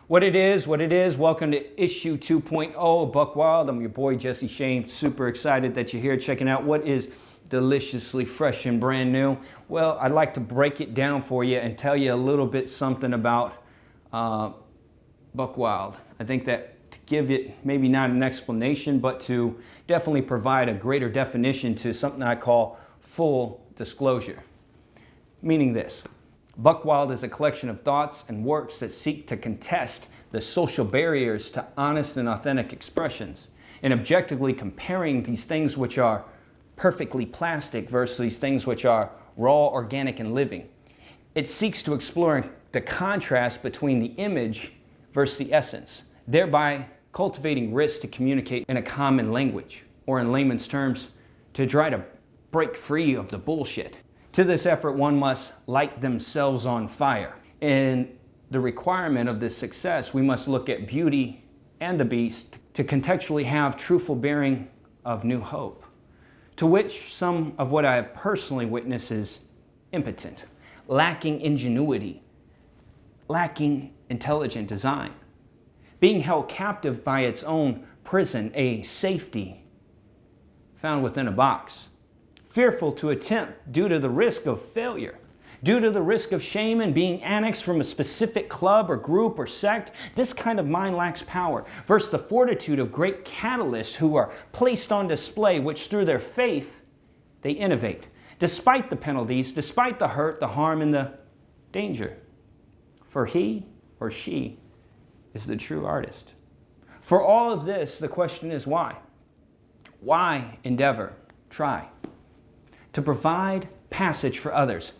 What it is, welcome to issue 2.0 of Buckwild. I'm your boy Jesse Shane, super excited that you're here checking out what is deliciously fresh and brand new. Well, I'd like to break it down for you and tell you a little bit something about Buckwild. I think that to give it maybe not an explanation, but to definitely provide a greater definition to something I call full disclosure. Meaning this. Buckwild is a collection of thoughts and works that seek to contest the social barriers to honest and authentic expressions, and objectively comparing these things which are perfectly plastic versus these things which are raw, organic, and living. It seeks to explore the contrast between the image versus the essence, thereby cultivating risks to communicate in a common language, or in layman's terms, to try to break free of the bullshit. To this effort, one must light themselves on fire. In the requirement of this success, we must look at beauty and the beast to contextually have truthful bearing of new hope, to which some of what I have personally witnessed is impotent, lacking ingenuity, lacking intelligent design, being held captive by its own prison, a safety found within a box. Fearful to attempt due to the risk of failure, due to the risk of shame and being annexed from a specific club or group or sect. This kind of mind lacks power versus the fortitude of great catalysts who are placed on display, which through their faith they innovate, despite the penalties, despite the hurt, the harm, and the danger. For he or she is the true artist. For all of this, the question is why? Why endeavor? Try to provide passage for others,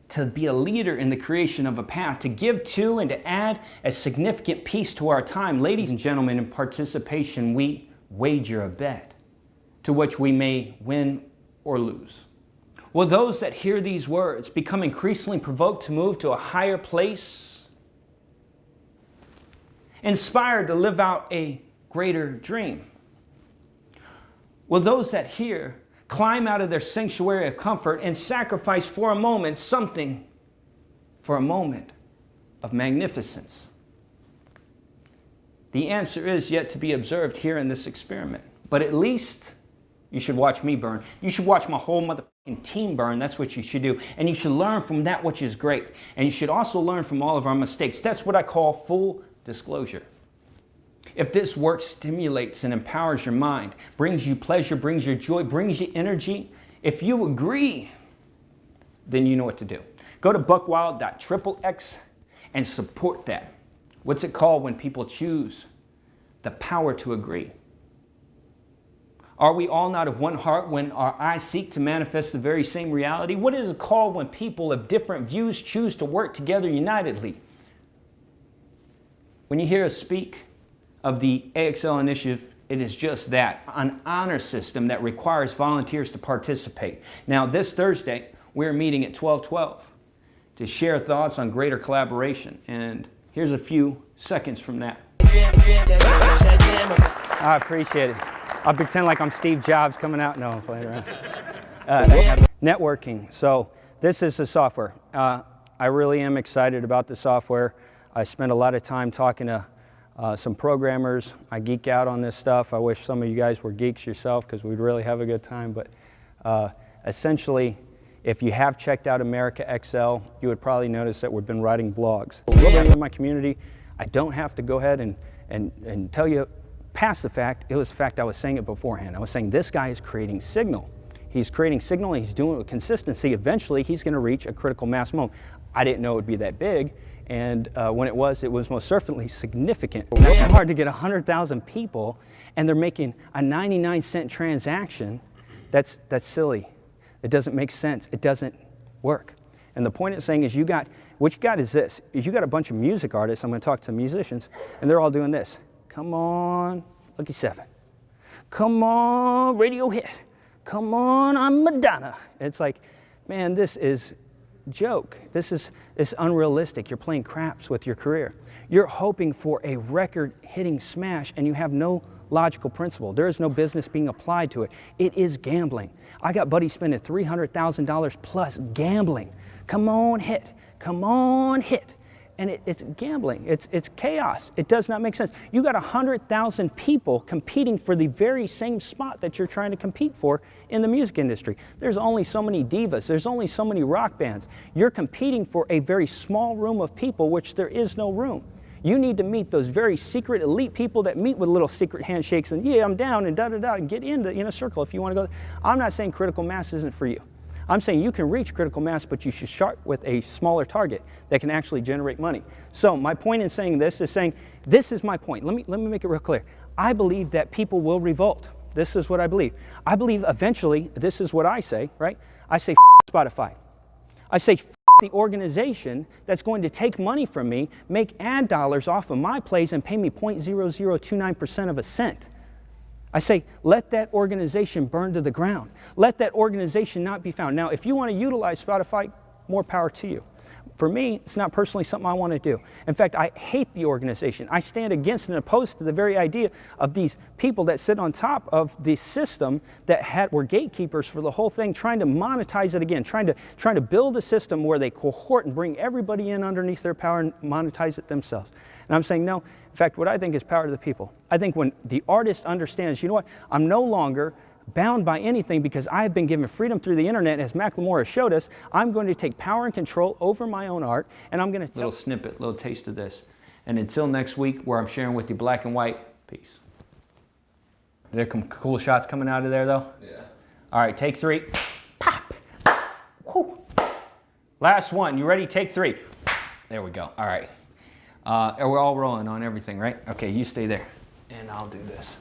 to be a leader in the creation of a path, to give to and to add a significant piece to our time. Ladies and gentlemen, in participation, we wager a bet to which we may win or lose. Will those that hear these words become increasingly provoked to move to a higher place, inspired to live out a greater dream? Will those that hear climb out of their sanctuary of comfort and sacrifice for a moment something for a moment of magnificence? The answer is yet to be observed here in this experiment. But at least you should watch me burn. You should watch my whole motherfucking team burn. That's what you should do. And you should learn from that which is great. And you should also learn from all of our mistakes. That's what I call full disclosure. If this work stimulates and empowers your mind, brings you pleasure, brings you joy, brings you energy, if you agree, then you know what to do. Go to buckwild.xxx and support that. What's it called when people choose the power to agree? Are we all not of one heart when our eyes seek to manifest the very same reality? What is it called when people of different views choose to work together unitedly? When you hear us speak of the AXL initiative, it is just that, an honor system that requires volunteers to participate. Now, this Thursday, we're meeting at 12:12 to share thoughts on greater collaboration. And here's a few seconds from that. I appreciate it. I'll pretend like I'm Steve Jobs coming out. No, I'm playing around. Networking. So this is the software. I really am excited about the software. I spent a lot of time talking to some programmers. I geek out on this stuff. I wish some of you guys were geeks yourself because we'd really have a good time. But essentially, if you have checked out America XL, you would probably notice that we've been writing blogs. In my community, I don't have to go ahead and tell you past the fact. It was the fact I was saying it beforehand. I was saying this guy is creating signal. He's creating signal and he's doing it with consistency. Eventually, he's going to reach a critical mass moment. I didn't know it would be that big. And when it was most certainly significant. It's hard to get 100,000 people and they're making a 99-cent transaction. That's silly. It doesn't make sense. It doesn't work. And the point it's saying is what you got is this. Is you got a bunch of music artists, I'm going to talk to musicians, and they're all doing this. Come on, Lucky 7. Come on, Radiohead. Come on, I'm Madonna. It's like, man, this is joke. This is unrealistic. You're playing craps with your career. You're hoping for a record-hitting smash and you have no logical principle. There is no business being applied to it. It is gambling. I got buddies spending $300,000 plus gambling. Come on, hit. Come on, hit. and it's gambling. It's chaos. It does not make sense. You got 100,000 people competing for the very same spot that you're trying to compete for in the music industry. There's only so many divas. There's only so many rock bands. You're competing for a very small room of people, which there is no room. You need to meet those very secret elite people that meet with little secret handshakes and yeah, I'm down and da-da-da and get in the inner circle if you want to go. I'm not saying critical mass isn't for you. I'm saying you can reach critical mass, but you should start with a smaller target that can actually generate money. So my point in saying this is saying, this is my point. Let me make it real clear. I believe that people will revolt. This is what I believe. I believe eventually, this is what I say, right? I say, Spotify. I say, the organization that's going to take money from me, make ad dollars off of my plays and pay me 0.0029% of a cent. I say, let that organization burn to the ground. Let that organization not be found. Now, if you want to utilize Spotify, more power to you. For me, it's not personally something I want to do. In fact, I hate the organization. I stand against and opposed to the very idea of these people that sit on top of the system that were gatekeepers for the whole thing, trying to monetize it again, trying to build a system where they cohort and bring everybody in underneath their power and monetize it themselves. And I'm saying, no. In fact, what I think is power to the people. I think when the artist understands, you know what, I'm no longer bound by anything because I've been given freedom through the internet, as Macklemore has showed us. I'm going to take power and control over my own art, and I'm going to little snippet, little taste of this. And until next week, where I'm sharing with you black and white, peace. There some cool shots coming out of there, though? Yeah. All right, take 3. Pop. Woo. Last one. You ready? Take 3. There we go. All right. We're all rolling on everything, right? Okay, you stay there, and I'll do this.